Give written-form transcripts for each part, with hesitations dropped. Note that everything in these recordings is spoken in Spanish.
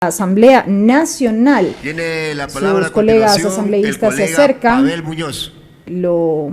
Asamblea Nacional. Tiene la palabra. Sus colegas asambleístas se acercan, Pavel Muñoz. lo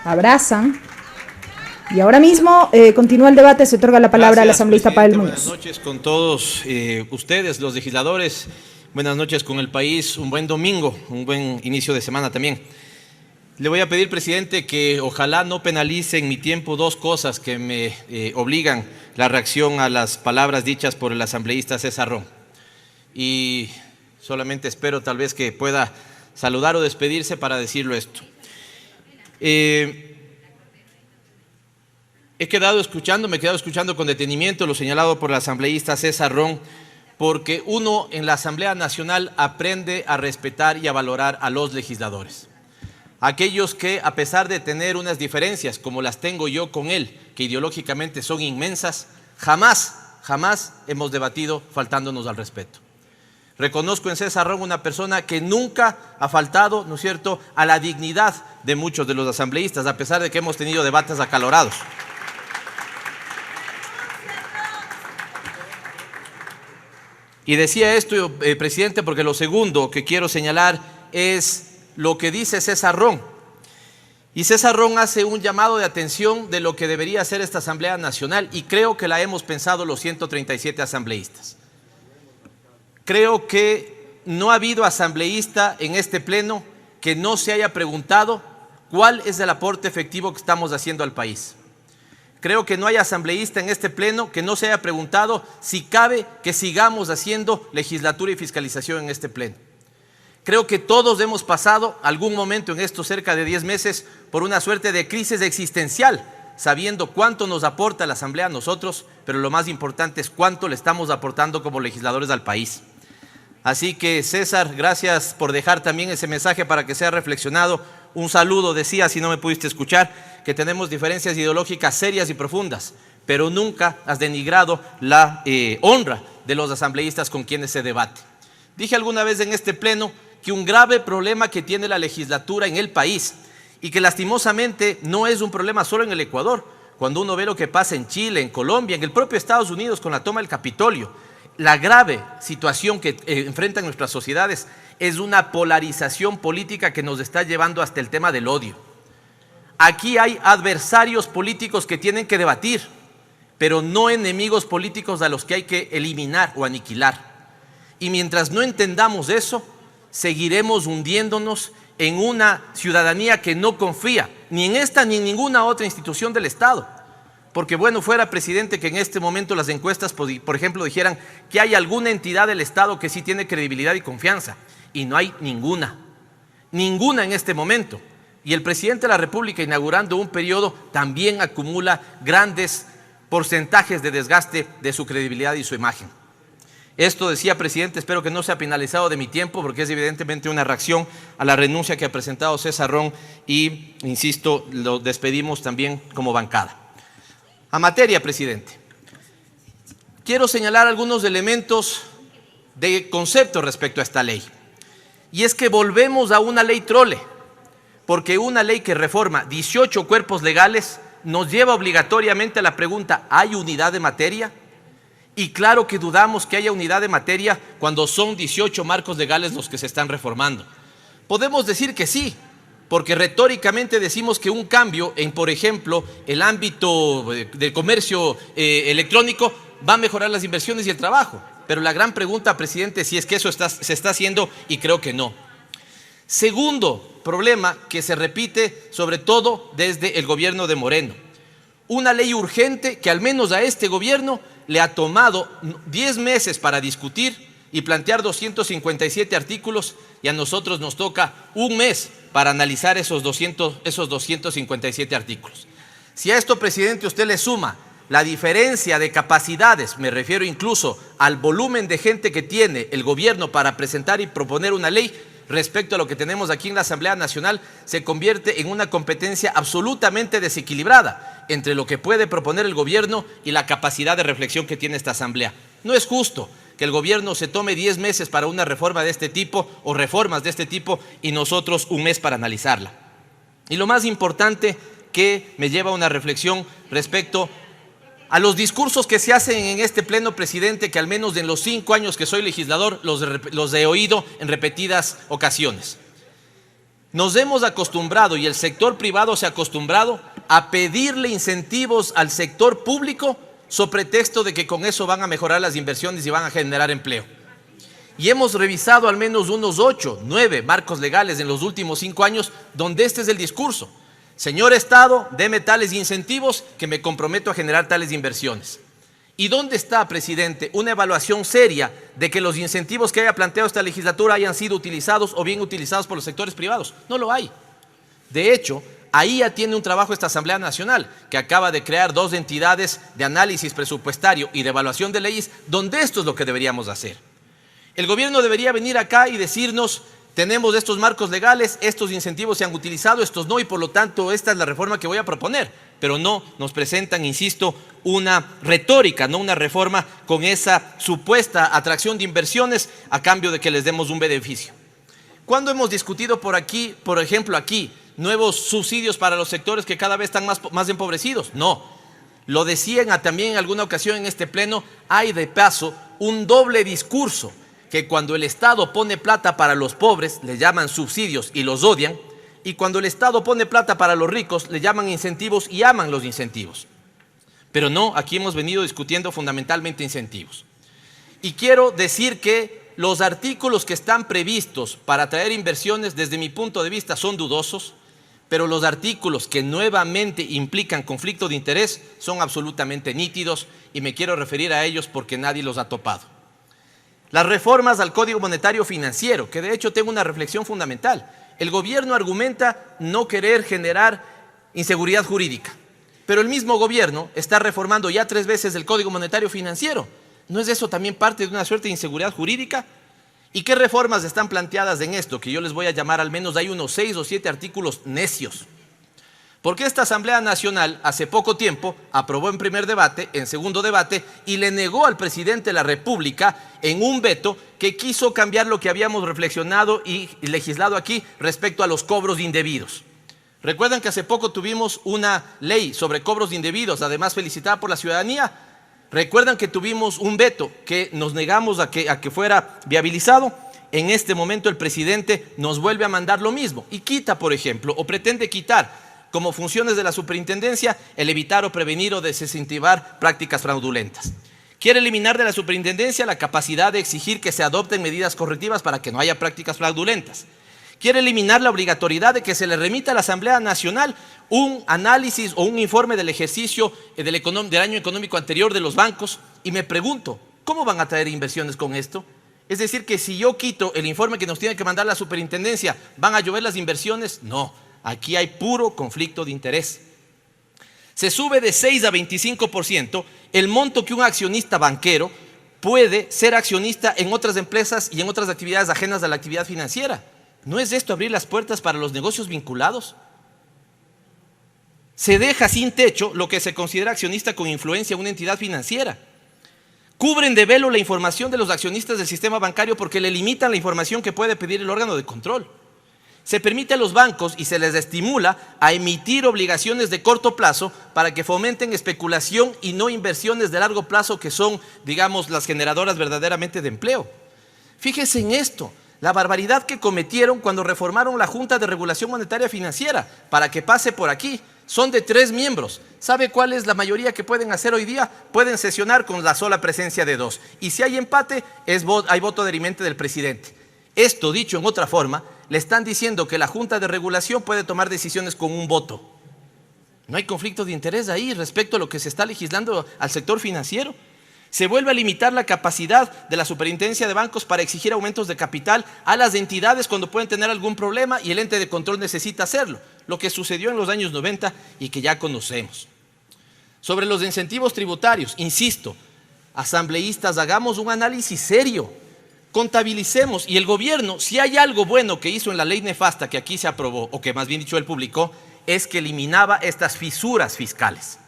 abrazan y ahora mismo continúa el debate. Se otorga la palabra al asambleísta Pavel Muñoz. Buenas noches con todos ustedes, los legisladores. Buenas noches con el país. Un buen domingo, un buen inicio de semana también. Le voy a pedir, presidente, que ojalá no penalice en mi tiempo dos cosas que me obligan la reacción a las palabras dichas por el asambleísta César Ron. Y solamente espero tal vez que pueda saludar o despedirse para decirlo esto. Me he quedado escuchando con detenimiento lo señalado por el asambleísta César Ron, porque uno en la Asamblea Nacional aprende a respetar y a valorar a los legisladores. Aquellos que, a pesar de tener unas diferencias como las tengo yo con él, que ideológicamente son inmensas, jamás hemos debatido faltándonos al respeto. Reconozco en César Ron una persona que nunca ha faltado, ¿no es cierto?, a la dignidad de muchos de los asambleístas, a pesar de que hemos tenido debates acalorados. Y decía esto, presidente, porque lo segundo que quiero señalar es lo que dice César Ron. Y César Ron hace un llamado de atención de lo que debería ser esta Asamblea Nacional, y creo que la hemos pensado los 137 asambleístas. Creo que no ha habido asambleísta en este pleno que no se haya preguntado cuál es el aporte efectivo que estamos haciendo al país. Creo que no hay asambleísta en este pleno que no se haya preguntado si cabe que sigamos haciendo legislatura y fiscalización en este pleno. Creo que todos hemos pasado algún momento en estos cerca de 10 meses por una suerte de crisis existencial, sabiendo cuánto nos aporta la Asamblea a nosotros, pero lo más importante es cuánto le estamos aportando como legisladores al país. Así que, César, gracias por dejar también ese mensaje para que sea reflexionado. Un saludo, decía, si no me pudiste escuchar, que tenemos diferencias ideológicas serias y profundas, pero nunca has denigrado la honra de los asambleístas con quienes se debate. Dije alguna vez en este pleno que un grave problema que tiene la legislatura en el país, y que lastimosamente no es un problema solo en el Ecuador, cuando uno ve lo que pasa en Chile, en Colombia, en el propio Estados Unidos con la toma del Capitolio, la grave situación que enfrentan nuestras sociedades es una polarización política que nos está llevando hasta el tema del odio. Aquí hay adversarios políticos que tienen que debatir, pero no enemigos políticos a los que hay que eliminar o aniquilar. Y mientras no entendamos eso, seguiremos hundiéndonos en una ciudadanía que no confía ni en esta ni en ninguna otra institución del Estado. Porque bueno fuera, presidente, que en este momento las encuestas, por ejemplo, dijeran que hay alguna entidad del Estado que sí tiene credibilidad y confianza, y no hay ninguna en este momento. Y el presidente de la República, inaugurando un periodo, también acumula grandes porcentajes de desgaste de su credibilidad y su imagen. Esto decía, presidente, espero que no sea penalizado de mi tiempo, porque es evidentemente una reacción a la renuncia que ha presentado César Ron y, insisto, lo despedimos también como bancada. A materia, presidente, quiero señalar algunos elementos de concepto respecto a esta ley. Y es que volvemos a una ley trole, porque una ley que reforma 18 cuerpos legales nos lleva obligatoriamente a la pregunta, ¿hay unidad de materia? Y claro que dudamos que haya unidad de materia cuando son 18 marcos legales los que se están reformando. Podemos decir que sí, porque retóricamente decimos que un cambio en, por ejemplo, el ámbito del comercio electrónico va a mejorar las inversiones y el trabajo. Pero la gran pregunta, presidente, si es que eso se está haciendo, y creo que no. Segundo problema que se repite sobre todo desde el gobierno de Moreno. Una ley urgente que al menos a este gobierno le ha tomado 10 meses para discutir y plantear 257 artículos, y a nosotros nos toca un mes para analizar esos 257 artículos. Si a esto, presidente, usted le suma la diferencia de capacidades, me refiero incluso al volumen de gente que tiene el gobierno para presentar y proponer una ley respecto a lo que tenemos aquí en la Asamblea Nacional, se convierte en una competencia absolutamente desequilibrada entre lo que puede proponer el gobierno y la capacidad de reflexión que tiene esta Asamblea. No es justo que el gobierno se tome 10 meses para una reforma de este tipo o reformas de este tipo y nosotros un mes para analizarla. Y lo más importante que me lleva a una reflexión respecto a los discursos que se hacen en este pleno, presidente, que al menos en los 5 años que soy legislador los he oído en repetidas ocasiones. Nos hemos acostumbrado, y el sector privado se ha acostumbrado, a pedirle incentivos al sector público sobre pretexto de que con eso van a mejorar las inversiones y van a generar empleo. Y hemos revisado al menos unos 8, 9 marcos legales en los últimos 5 años donde este es el discurso. Señor Estado, deme tales incentivos que me comprometo a generar tales inversiones. ¿Y dónde está, presidente, una evaluación seria de que los incentivos que haya planteado esta legislatura hayan sido utilizados o bien utilizados por los sectores privados? No lo hay. De hecho, ahí ya tiene un trabajo esta Asamblea Nacional, que acaba de crear 2 entidades de análisis presupuestario y de evaluación de leyes, donde esto es lo que deberíamos hacer. El gobierno debería venir acá y decirnos: tenemos estos marcos legales, estos incentivos se han utilizado, estos no, y por lo tanto esta es la reforma que voy a proponer. Pero no, nos presentan, insisto, una retórica, no una reforma con esa supuesta atracción de inversiones a cambio de que les demos un beneficio. ¿Cuándo hemos discutido por aquí, por ejemplo aquí, nuevos subsidios para los sectores que cada vez están más empobrecidos? No. Lo decían también en alguna ocasión en este pleno, hay de paso un doble discurso, que cuando el Estado pone plata para los pobres, le llaman subsidios y los odian, y cuando el Estado pone plata para los ricos, le llaman incentivos y aman los incentivos. Pero no, aquí hemos venido discutiendo fundamentalmente incentivos. Y quiero decir que los artículos que están previstos para atraer inversiones, desde mi punto de vista, son dudosos, pero los artículos que nuevamente implican conflicto de interés son absolutamente nítidos, y me quiero referir a ellos porque nadie los ha topado. Las reformas al Código Monetario Financiero, que de hecho tengo una reflexión fundamental. El gobierno argumenta no querer generar inseguridad jurídica, pero el mismo gobierno está reformando ya 3 veces el Código Monetario Financiero. ¿No es eso también parte de una suerte de inseguridad jurídica? ¿Y qué reformas están planteadas en esto? Que yo les voy a llamar, al menos hay unos 6 o 7 artículos necios. Porque esta Asamblea Nacional hace poco tiempo aprobó en primer debate, en segundo debate, y le negó al presidente de la República en un veto que quiso cambiar lo que habíamos reflexionado y legislado aquí respecto a los cobros indebidos. ¿Recuerdan que hace poco tuvimos una ley sobre cobros indebidos, además felicitada por la ciudadanía? ¿Recuerdan que tuvimos un veto que nos negamos a que fuera viabilizado? En este momento el presidente nos vuelve a mandar lo mismo y quita, por ejemplo, o pretende quitar como funciones de la superintendencia el evitar o prevenir o desincentivar prácticas fraudulentas. Quiere eliminar de la superintendencia la capacidad de exigir que se adopten medidas correctivas para que no haya prácticas fraudulentas. Quiere eliminar la obligatoriedad de que se le remita a la Asamblea Nacional un análisis o un informe del ejercicio del año económico anterior de los bancos. Y me pregunto, ¿cómo van a traer inversiones con esto? Es decir, que si yo quito el informe que nos tiene que mandar la superintendencia, ¿van a llover las inversiones? No. Aquí hay puro conflicto de interés. Se sube de 6 a 25% el monto que un accionista banquero puede ser accionista en otras empresas y en otras actividades ajenas a la actividad financiera. ¿No es esto abrir las puertas para los negocios vinculados? Se deja sin techo lo que se considera accionista con influencia en una entidad financiera. Cubren de velo la información de los accionistas del sistema bancario porque le limitan la información que puede pedir el órgano de control. Se permite a los bancos y se les estimula a emitir obligaciones de corto plazo para que fomenten especulación y no inversiones de largo plazo que son, digamos, las generadoras verdaderamente de empleo. Fíjense en esto, la barbaridad que cometieron cuando reformaron la Junta de Regulación Monetaria Financiera para que pase por aquí. Son de 3 miembros. ¿Sabe cuál es la mayoría que pueden hacer hoy día? Pueden sesionar con la sola presencia de 2. Y si hay empate, hay voto dirimente del presidente. Esto, dicho en otra forma, le están diciendo que la Junta de Regulación puede tomar decisiones con un voto. ¿No hay conflicto de interés ahí respecto a lo que se está legislando al sector financiero? Se vuelve a limitar la capacidad de la Superintendencia de Bancos para exigir aumentos de capital a las entidades cuando pueden tener algún problema y el ente de control necesita hacerlo, lo que sucedió en los años 90 y que ya conocemos. Sobre los incentivos tributarios, insisto, asambleístas, hagamos un análisis serio, contabilicemos, y el gobierno, si hay algo bueno que hizo en la ley nefasta que aquí se aprobó, o que más bien dicho él publicó, es que eliminaba estas fisuras fiscales.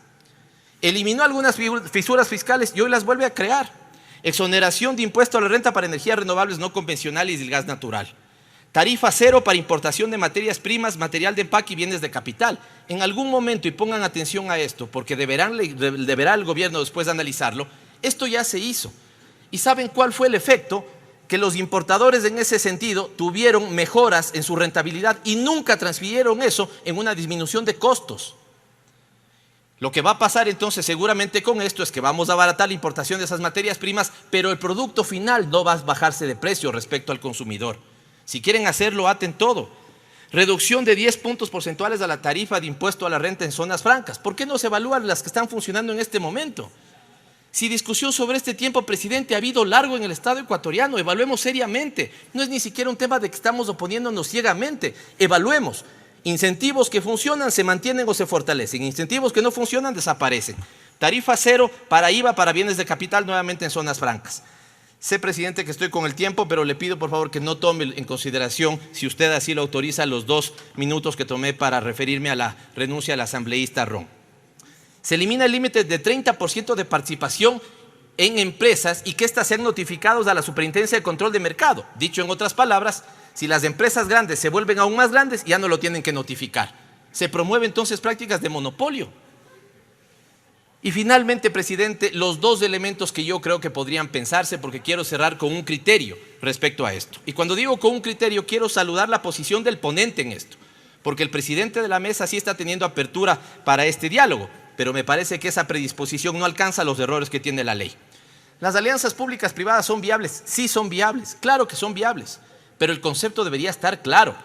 Eliminó algunas fisuras fiscales y hoy las vuelve a crear. Exoneración de impuesto a la renta para energías renovables no convencionales y el gas natural. Tarifa cero para importación de materias primas, material de empaque y bienes de capital. En algún momento, y pongan atención a esto, porque deberá el gobierno después de analizarlo, esto ya se hizo. ¿Y saben cuál fue el efecto? Que los importadores en ese sentido tuvieron mejoras en su rentabilidad y nunca transfirieron eso en una disminución de costos. Lo que va a pasar entonces seguramente con esto es que vamos a abaratar la importación de esas materias primas, pero el producto final no va a bajarse de precio respecto al consumidor. Si quieren hacerlo, aten todo. Reducción de 10 puntos porcentuales a la tarifa de impuesto a la renta en zonas francas. ¿Por qué no se evalúan las que están funcionando en este momento? Si discusión sobre este tiempo, presidente, ha habido largo en el Estado ecuatoriano, evaluemos seriamente. No es ni siquiera un tema de que estamos oponiéndonos ciegamente. Evaluemos. Incentivos que funcionan se mantienen o se fortalecen. Incentivos que no funcionan desaparecen. Tarifa cero para IVA para bienes de capital nuevamente en zonas francas. Sé, presidente, que estoy con el tiempo, pero le pido por favor que no tome en consideración, si usted así lo autoriza, los 2 minutos que tomé para referirme a la renuncia del asambleísta Ron. Se elimina el límite de 30% de participación en empresas y que éstas sean notificadas a la Superintendencia de Control de Mercado. Dicho en otras palabras, si las empresas grandes se vuelven aún más grandes, ya no lo tienen que notificar. Se promueven entonces prácticas de monopolio. Y finalmente, presidente, los 2 elementos que yo creo que podrían pensarse, porque quiero cerrar con un criterio respecto a esto. Y cuando digo con un criterio, quiero saludar la posición del ponente en esto, porque el presidente de la mesa sí está teniendo apertura para este diálogo, pero me parece que esa predisposición no alcanza los errores que tiene la ley. ¿Las alianzas públicas privadas son viables? Sí son viables, claro que son viables, pero el concepto debería estar claro.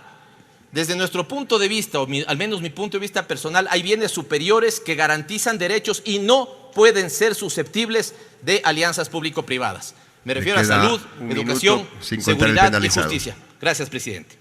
Desde nuestro punto de vista, o al menos mi punto de vista personal, hay bienes superiores que garantizan derechos y no pueden ser susceptibles de alianzas público-privadas. Me refiero a salud, educación, seguridad y justicia. Gracias, presidente.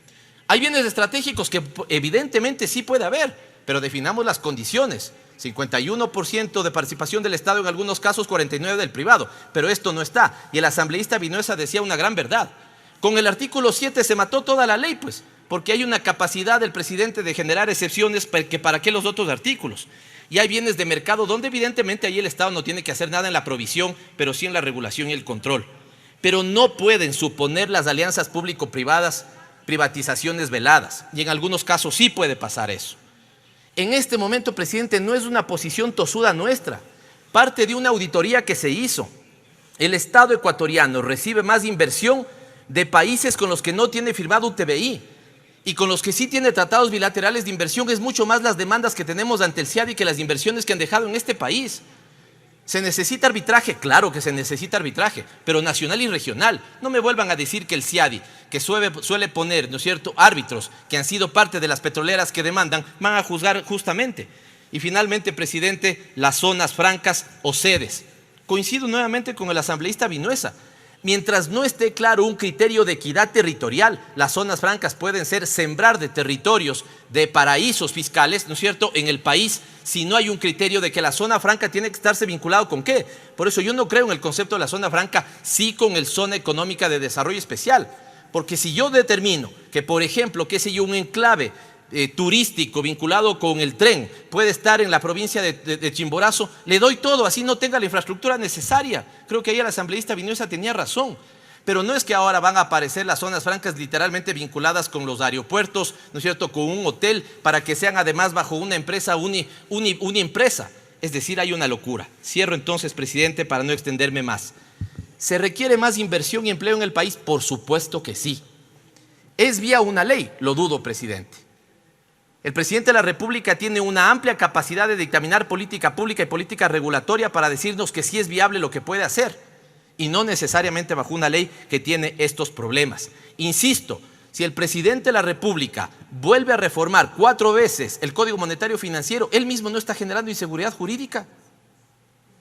Hay bienes estratégicos que evidentemente sí puede haber, pero definamos las condiciones. 51% de participación del Estado, en algunos casos 49% del privado, pero esto no está. Y el asambleísta Vinuesa decía una gran verdad. Con el artículo 7 se mató toda la ley, pues, porque hay una capacidad del presidente de generar excepciones para qué los otros artículos. Y hay bienes de mercado donde evidentemente ahí el Estado no tiene que hacer nada en la provisión, pero sí en la regulación y el control. Pero no pueden suponer las alianzas público-privadas privatizaciones veladas, y en algunos casos sí puede pasar eso. En este momento, presidente, no es una posición tosuda nuestra, parte de una auditoría que se hizo. El Estado ecuatoriano recibe más inversión de países con los que no tiene firmado un TBI y con los que sí tiene tratados bilaterales de inversión. Es mucho más las demandas que tenemos ante el CIADI que las inversiones que han dejado en este país. ¿Se necesita arbitraje? Claro que se necesita arbitraje, pero nacional y regional. No me vuelvan a decir que el CIADI, que suele poner, ¿no es cierto?, árbitros que han sido parte de las petroleras que demandan, van a juzgar justamente. Y finalmente, presidente, las zonas francas o sedes. Coincido nuevamente con el asambleísta Vinuesa. Mientras no esté claro un criterio de equidad territorial, las zonas francas pueden ser sembrar de territorios, de paraísos fiscales, ¿no es cierto?, en el país, si no hay un criterio de que la zona franca tiene que estarse vinculado ¿con qué? Por eso yo no creo en el concepto de la zona franca, sí con el zona económica de desarrollo especial. Porque si yo determino que, por ejemplo, qué sé yo, un enclave turístico vinculado con el tren puede estar en la provincia de Chimborazo, le doy todo, así no tenga la infraestructura necesaria. Creo que ahí el asambleísta Vinuesa tenía razón. Pero no es que ahora van a aparecer las zonas francas literalmente vinculadas con los aeropuertos, ¿no es cierto?, con un hotel, para que sean además bajo una empresa, empresa. Es decir, hay una locura. Cierro entonces, presidente, para no extenderme más. ¿Se requiere más inversión y empleo en el país? Por supuesto que sí. ¿Es vía una ley? Lo dudo, presidente. El presidente de la República tiene una amplia capacidad de dictaminar política pública y política regulatoria para decirnos que sí es viable lo que puede hacer, y no necesariamente bajo una ley que tiene estos problemas. Insisto, si el presidente de la República vuelve a reformar 4 veces el Código Monetario Financiero, él mismo no está generando inseguridad jurídica.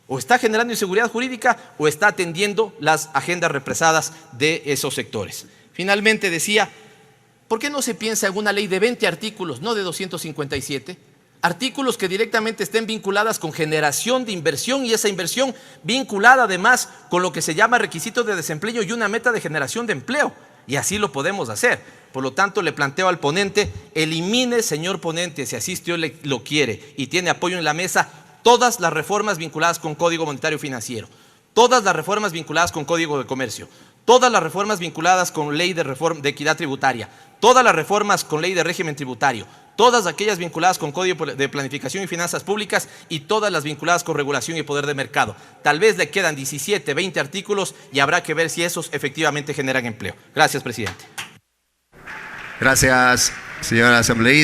O está generando inseguridad jurídica o está atendiendo las agendas represadas de esos sectores. Finalmente decía, ¿por qué no se piensa en una ley de 20 artículos, no de 257? Artículos que directamente estén vinculadas con generación de inversión y esa inversión vinculada además con lo que se llama requisitos de desempleo y una meta de generación de empleo. Y así lo podemos hacer. Por lo tanto, le planteo al ponente, elimine, señor ponente, si así usted lo quiere y tiene apoyo en la mesa, todas las reformas vinculadas con Código Monetario Financiero, todas las reformas vinculadas con Código de Comercio, todas las reformas vinculadas con ley de equidad tributaria, todas las reformas con ley de régimen tributario, todas aquellas vinculadas con Código de Planificación y Finanzas Públicas y todas las vinculadas con regulación y poder de mercado. Tal vez le quedan 17, 20 artículos y habrá que ver si esos efectivamente generan empleo. Gracias, presidente. Gracias, señora asambleísta.